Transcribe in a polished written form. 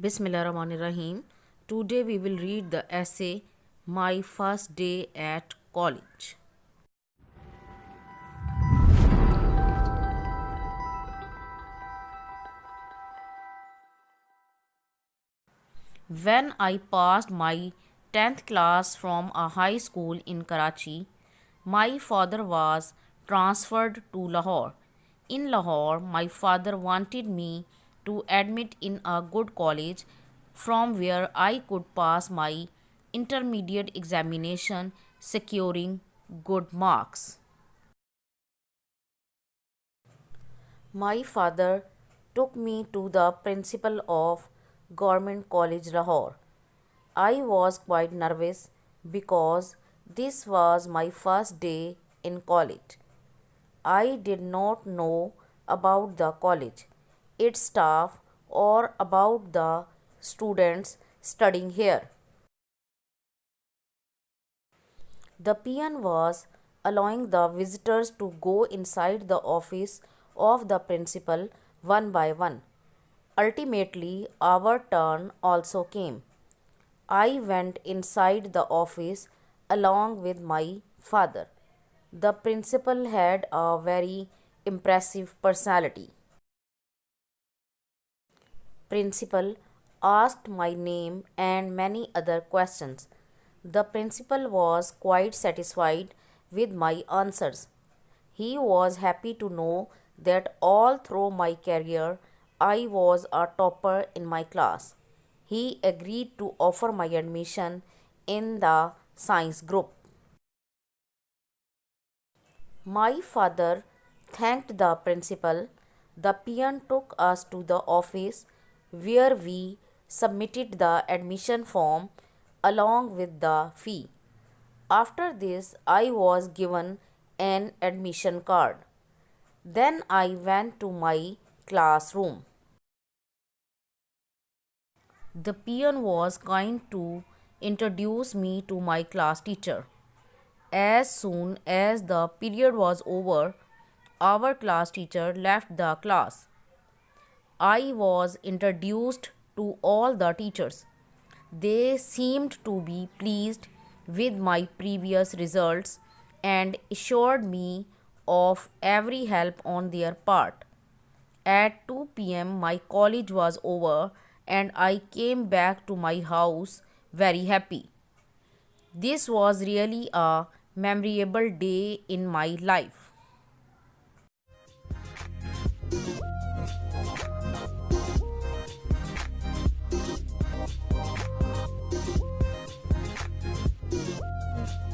Bismillahirrahmanirrahim. Today we will read the essay My First Day at College. When I passed my 10th class from a high school in Karachi, my father was transferred to Lahore. In Lahore, my father wanted me to admit in a good college from where I could pass my intermediate examination, securing good marks. My father took me to the principal of Government College Lahore. I was quite nervous because this was my first day in college. I did not know about the college, its staff, or about the students studying here. The peon was allowing the visitors to go inside the office of the principal one by one. Ultimately, our turn also came. I went inside the office along with my father. The principal had a very impressive personality. Principal asked my name and many other questions. The principal was quite satisfied with my answers. He was happy to know that all through my career I was a topper in my class. He agreed to offer my admission in the science group. My father thanked the principal. The peon took us to the office where we submitted the admission form along with the fee. After this, I was given an admission card. Then I went to my classroom. The peon was kind to introduce me to my class teacher. As soon as the period was over, our class teacher left the class. I was introduced to all the teachers. They seemed to be pleased with my previous results and assured me of every help on their part. At 2 p.m., my college was over and I came back to my house very happy. This was really a memorable day in my life.